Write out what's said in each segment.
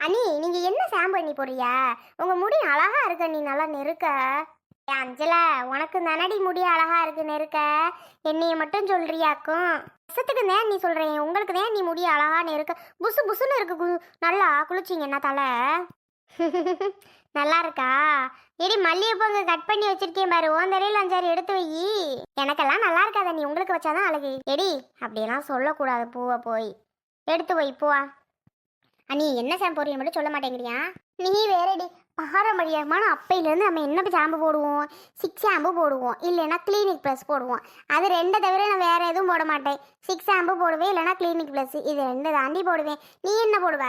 அண்ணி நீங்க என்ன ஷாம்பு அண்ணி போடுறியா? உங்க முடி அழகா இருக்கு அண்ணி, நல்லா நெருக்க. ஏன் அஞ்சலா, உனக்கு தானடி முடி அழகா இருக்கு நெருக்க, என்னைய மட்டும் சொல்றியாக்கும்? வருஷத்துக்கு தான் நீ சொல்றேன், உங்களுக்கு தான் நீ முடி அழகா நெருக்க புசு புசுன்னு இருக்கு. நல்லா குளிச்சிங்க என்ன தலை? நல்லா இருக்கா? எடி மல்லிகைப்பூங்க கட் பண்ணி வச்சிருக்கேன் பாரு, உன் தலையில 5 எடுத்து வை. எனக்கெல்லாம் நல்லா இருக்காத நீ, உங்களுக்கு வச்சாதான் அழகு. எடி அப்படியெல்லாம் சொல்லக்கூடாது, பூவை போய் எடுத்து வை பூவா. அண்ணி என்ன ஷாம்பு போடுறீங்க மட்டும் சொல்ல மாட்டேங்கிறியா? நீ வேறடி, பாரம்பரியமான அப்பையிலேருந்து நம்ம என்ன ஷாம்பு போடுவோம்? சிக்ஸ் ஷாம்பு போடுவோம், இல்லைன்னா கிளினிக் ப்ளஸ் போடுவோம். அது ரெண்டை தவிர நான் வேற எதுவும் போட மாட்டேன். சிக்ஸ் ஷாம்பு போடுவேன், இல்லைன்னா கிளினிக் ப்ளஸ், இது ரெண்டு தாண்டி போடுவேன். நீ என்ன போடுவ?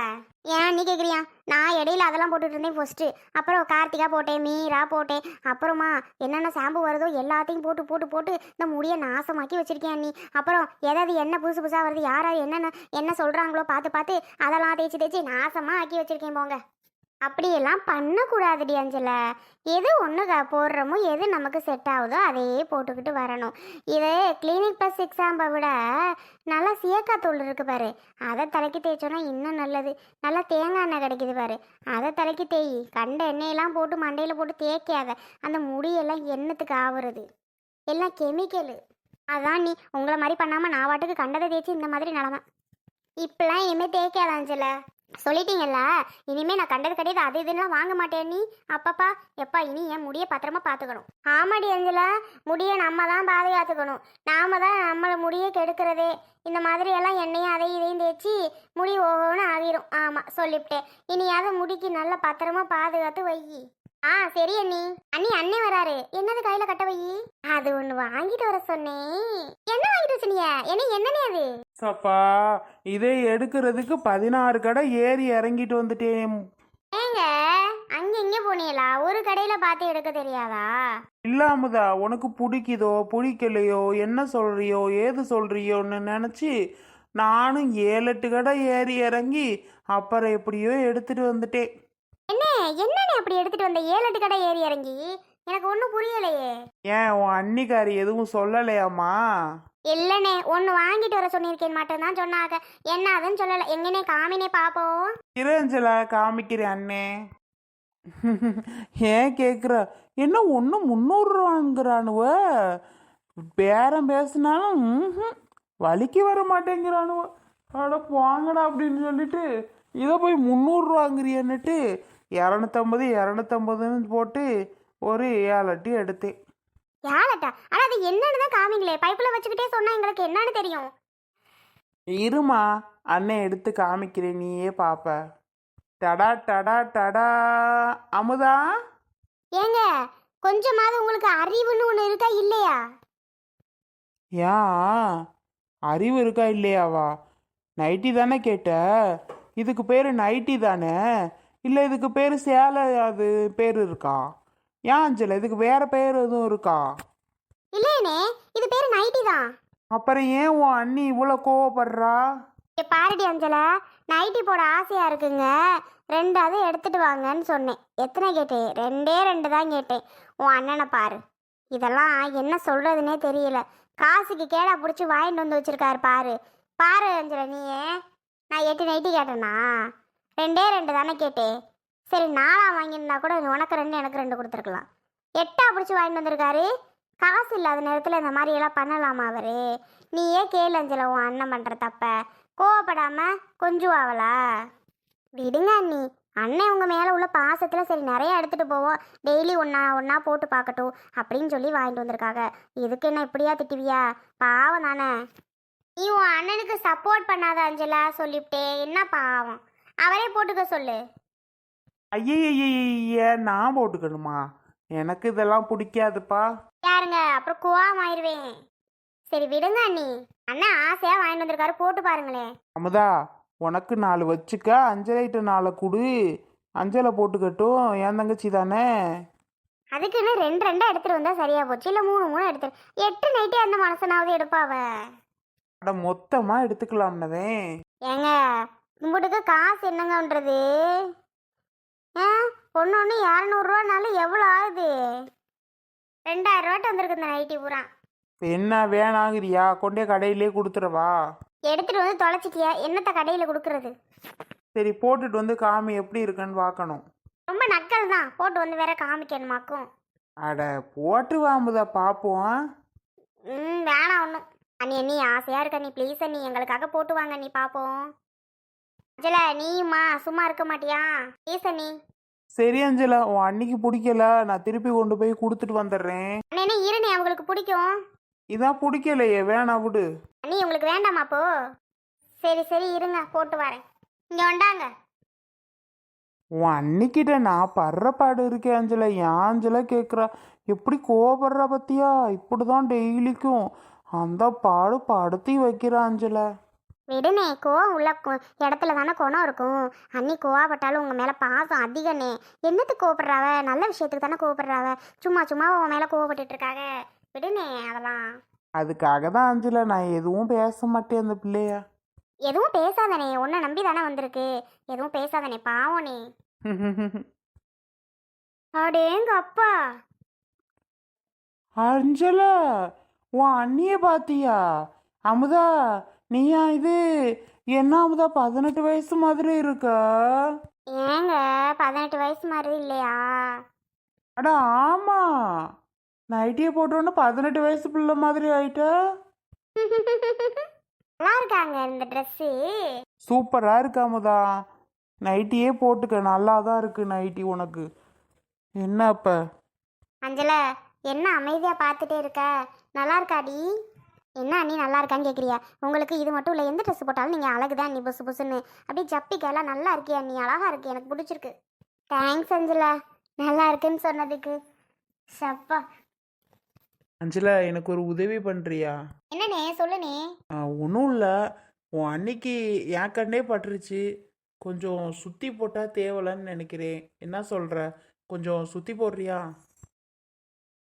ஏன் நீ கேட்குறியா? நான் இடையில அதெல்லாம் போட்டுட்டு இருந்தேன் ஃபர்ஸ்ட்டு. அப்புறம் கார்த்திகா போட்டேன், மீரா போட்டேன். அப்புறமா என்னென்ன ஷாம்பு வருதோ எல்லாத்தையும் போட்டு போட்டு போட்டு இந்த முடியை நாசமாக்கி வச்சிருக்கேன் நீ. அப்புறம் எதாவது என்ன புதுசு புதுசாக வருது, யாராவது என்ன சொல்கிறாங்களோ பார்த்து பார்த்து அதெல்லாம் தேய்ச்சி தேய்ச்சி நாசமாக ஆக்கி வச்சிருக்கேன் போங்க. அப்படியெல்லாம் பண்ணக்கூடாதுடி அஞ்சல. எது ஒன்று போடுறோமோ, எது நமக்கு செட் ஆகுதோ அதையே போட்டுக்கிட்டு வரணும். இது கிளினிக் ப்ளஸ் எக்ஸாம்பை விட நல்லா சீயக்காத்தூள் இருக்கு பாரு, அதை தலைக்கு தேய்ச்சோன்னா இன்னும் நல்லது. நல்லா தேங்காய் எண்ணெய் கிடைக்குது பாரு, அதை தலைக்கு தேய். கண்ட எண்ணெயெல்லாம் போட்டு மண்டையில் போட்டு தேய்க்காத, அந்த முடியெல்லாம் எண்ணத்துக்கு ஆகுறது எல்லாம் கெமிக்கலு. அதான் நீ உங்களை மாதிரி பண்ணாமல் நான் வாட்டுக்கு கண்டதை தேய்ச்சி இந்த மாதிரி நிலமை. இப்பெல்லாம் இனிமேல் தேய்க்காத அஞ்சல, சொல்லிட்டீங்கல்ல. இனிமே நான் கண்டது கிடையாது, அது இதுலாம் வாங்க மாட்டேன் நீ. அப்பப்பா எப்பா இனி என் முடியை பத்திரமா பார்த்துக்கணும். ஆமாடி அஞ்சல, முடியை நம்ம தான் பாதுகாத்துக்கணும். நாம தான் நம்மளை முடியை கெடுக்கிறதே. இந்த மாதிரி எல்லாம் எண்ணெயும் அதையும் இதையும் தேய்ச்சி முடி ஒவ்வொன்று ஆகிரும். ஆமாம் சொல்லிவிட்டேன். இனியாவது முடிக்கு நல்லா பத்திரமா பாதுகாத்து வை. சரி அண்ணி. அண்ணே வராரு, என்னது கையில கட்ட வை? அது ஒண்ணு வாங்கிட்டு வர சொன்னேன். என்ன வாங்கிட்டு சொன்னீங்க? என்னன்னே அது? சப்பா, இதை எடுக்கிறதுக்கு 16 கடை ஏறி இறங்கிட்டு வந்துட்டேன். ஏங்க அங்க இங்க போனீங்களா? ஒரு கடையில பார்த்து எடுக்க தெரியாதா? இல்லாமதா, உனக்கு பிடிக்குதோ பிடிக்கலையோ, என்ன சொல்றியோ ஏது சொல்றியோன்னு நினைச்சு நானும் 7-8 கடை ஏறி இறங்கி அப்புறம் எப்படியோ எடுத்துட்டு வந்துட்டேன். என்னன்னு அப்படி எடுத்துட்டு வந்த? 7-8 கடை ஏறி இறங்கி? எனக்கு ஒன்றும் புரியலையே. ஏன் உன் அன்னிக்காரி எதுவும் சொல்லலையாமா? இல்லனே, ஒன்று வாங்கிட்டு வர சொன்னிருக்கேன் மட்டும்தான் சொன்னாங்க. என்ன அதுன்னு சொல்லலை. எங்கனே காமினே பாப்போம். இரஞ்சலா காமிக்கிறேன் அண்ணே. ஏன் கேட்குற? என்ன ஒன்று 300 ரூபாங்கிறானுவ, பேரம் பேசினாலும் வலிக்கு வர மாட்டேங்கிறானுவ. அட வாங்கடா அப்படின்னு சொல்லிட்டு இதை போய் 300 ரூபாங்கிறியன்னுட்டு 250 போட்டு ஒரு 7 எடுத்தேன். 7 ஆனால் அது என்னன்னு தான் காமிங்களே. பைப்பில் வச்சுக்கிட்டே சொன்னா எங்களுக்கு என்னன்னு தெரியும். இருமா, அண்ணன் எடுத்து காமிக்கிறேன், நீயே பாப்ப. டடா டடா டடா. அமுதா, ஏங்க கொஞ்சமாவது உங்களுக்கு அறிவுன்னு ஒன்று இருக்கா இல்லையா? ஏன் அறிவு இருக்கா இல்லையாவா? நைட்டி தானே கேட்ட? இதுக்கு பேர் நைட்டி தானே, இல்லை இதுக்கு பேர் சேலை அது பேர் இருக்கா? ஏன் அஞ்சல, இதுக்கு வேற பேர் எதுவும் இருக்கா? இல்லையனே, இது பேர் நைட்டி தான். அப்புறம் ஏன் உன் அண்ணி இவ்வளோ கோவப்படுறா? பாரடி அஞ்சலா, நைட்டி போட ஆசையா இருக்குங்க, 2 எடுத்துட்டு வாங்கன்னு சொன்னேன். எத்தனை கேட்டேன்? 2 தான் கேட்டேன். உன் அண்ணனை பாரு, இதெல்லாம் என்ன சொல்றதுன்னே தெரியல. காசுக்கு கேடா பிடிச்சி வாங்கிட்டு வந்து வச்சிருக்காரு பாரு. பாரு அஞ்சலா, நீயே நான் 8 நைட்டி கேட்டேனா? 2 தானே கேட்டேன். சரி 4 வாங்கியிருந்தா கூட உனக்கு 2 எனக்கு 2 கொடுத்துருக்கலாம். 8 பிடிச்சி வாங்கிட்டு வந்திருக்காரு. காசு இல்லாத நேரத்தில் இந்த மாதிரி எல்லாம் பண்ணலாமா அவரு? நீயே கேளு அஞ்சல, உன் அண்ணன் பண்ணுற தப்ப. கோவப்படாம கொஞ்சம் ஆவலா விடுங்க அண்ணி. அண்ணன் உங்கள் மேலே உள்ள பாசத்தில் சரி நிறைய எடுத்துகிட்டு போவோம், டெய்லி ஒன்றா போட்டு பார்க்கட்டும் அப்படின்னு சொல்லி வாங்கிட்டு வந்திருக்காங்க. இதுக்கு என்ன இப்படியா திட்டுவியா? பாவம் தானே. நீ உன் அண்ணனுக்கு சப்போர்ட் பண்ணாத அஞ்சலா, சொல்லிவிட்டே. என்ன பாவம், அவரே போட்டுக்க சொல்லு. ஐய, நான் போட்டுக்கணுமா? எனக்கு இதெல்லாம் பிடிக்காதுப்பா. யாருங்க, அப்புறம் கோவமாயிருவேன். சரி விடுங்க அண்ணி, அண்ணா ஆசையாக வாங்கிட்டு வந்திருக்காரு, போட்டு பாருங்களேன். அமுதா, உனக்கு 4 வச்சுக்க, அஞ்சலைட்டு 4 கொடு, அஞ்சலை போட்டுக்கட்டும், என் தங்கச்சி தானே. அதுக்குன்னு 2 எடுத்துட்டு வந்தா சரியா போச்சு, இல்லை 3 எடுத்துரு. 8 நைட்டே அந்த மனசனாவது எடுப்பாவ. அட மொத்தமா எடுத்துக்கலாம்னவே. ஏங்க கும்பிட்டுக்கு காசு என்னங்கன்றது? ஒன்று 200 ரூபானாலும் எவ்வளோ ஆகுது? 2000 ரூபாட்டு வந்திருக்கு இந்த நைட்டி பூரா. என்ன வேணாங்கிறியா? கொண்டே கடையிலே கொடுத்துறவா? எடுத்துட்டு வந்து தொலைச்சிட்டியா? என்னத்த கடையில் கொடுக்கறது? சரி போட்டுட்டு வந்து காமி எப்படி இருக்குன்னு பார்க்கணும். ரொம்ப நக்கல் தான், போட்டு வந்து வேற காமிக்கணுமாக்கும். அட போட்டு வாமுதா பார்ப்போம். வேணாம் ஒன்றும். அண்ணி அண்ணி ஆசையாக இருக்க நீ, ப்ளீஸ் அண்ணி எங்களுக்காக போட்டு வாங்க நீ, பார்ப்போம். அஞ்சலா நீயுமா சும்மா இருக்க மாட்டியா? ப்ளீஸ் அண்ணி. சரி அஞ்சலா, உன் அன்னைக்கு பிடிக்கல, நான் திருப்பி கொண்டு போய் கொடுத்துட்டு வந்துடுறேன். அண்ணே என்ன இருண்ணே, அவங்களுக்கு பிடிக்கும். இதான் பிடிக்கலையே, வேணாம் விடு. அண்ணி உங்களுக்கு வேண்டாமா அப்போ? சரி சரி இருங்க போட்டு வரேன். இங்கே வந்தாங்க. உன் அன்னிக்கிட்ட நான் படுற பாடு இருக்கேன் அஞ்சலா. ஏன் அஞ்சலா கேட்குறா? எப்படி கோவப்படுறா பத்தியா? இப்படிதான் டெய்லிக்கும் அந்த பாடு படுத்தி வைக்கிறா அஞ்சலா. விடுனே, கோவம் உள்ள இடத்துல தானே குணம் இருக்கும். அண்ணி கோவப்பட்டாலும் உங்கள் மேலே பாசம் அதிகண்ணே. என்னத்துக்கு கோவப்படுறாவ? நல்ல விஷயத்துக்கு தானே கோவப்படுறாவ. சும்மா சும்மா உன் மேலே கோவப்பட்டுட்டு இருக்காங்க. விடுனே அதெல்லாம். அதுக்காக தான் அஞ்சலா நான் எதுவும் பேச மாட்டேன் அந்த பிள்ளைய. எதுவும் பேசாதனே, உன்னை நம்பி தானே வந்திருக்கு. எதுவும் பேசாதனே, பாவனே. அடேங்க அப்பா. அஞ்சலா, உன் அண்ணிய பாத்தியா? அமுதா, நீயா இது? என்ன அமுதா 18 வயசு மாதிரி இருக்கா? ஏங்க 18 வயசு மாதிரி இல்லையா? அட ஆமா, நைட்டியை போட்டோன்னு 18 வயசு பிள்ளை மாதிரி ஆயிட்ட. நல்லா இருக்காங்க இந்த ட்ரெஸ்ஸு. சூப்பரா இருக்கு அமுதா. நைட்டியே போட்டுக்க, நல்லா தான் இருக்கு நைட்டி உனக்கு. என்ன அப்ப? அஞ்சலா என்ன அமைதியாக பார்த்துட்டே இருக்க? நல்லா இருக்காடி? என்ன நீ நல்லா இருக்கான்னு கேட்குறியா? உங்களுக்கு இது மட்டும் இல்லை, எந்த ட்ரெஸ் போட்டாலும் நீங்கள் அழகுதான் நீ, புசு புசுன்னு அப்படியே ஜப்பிக்கெல்லாம் நல்லா இருக்கியா நீ? அழகாக இருக்கு, எனக்கு பிடிச்சிருக்கு. தேங்க்ஸ் அஞ்சலா, நல்லா இருக்குன்னு சொன்னதுக்கு. சப்பா. அஞ்சலா, எனக்கு ஒரு உதவி பண்றியா? என்னண்ணே சொல்லுண்ணே. ஒன்றும் இல்லை, உன் அன்னைக்கு என் கண்ணே பட்டுருச்சு. கொஞ்சம் சுற்றி போட்டால் தேவலைன்னு நினைக்கிறேன். என்ன சொல்கிற? கொஞ்சம் சுற்றி போடுறியா?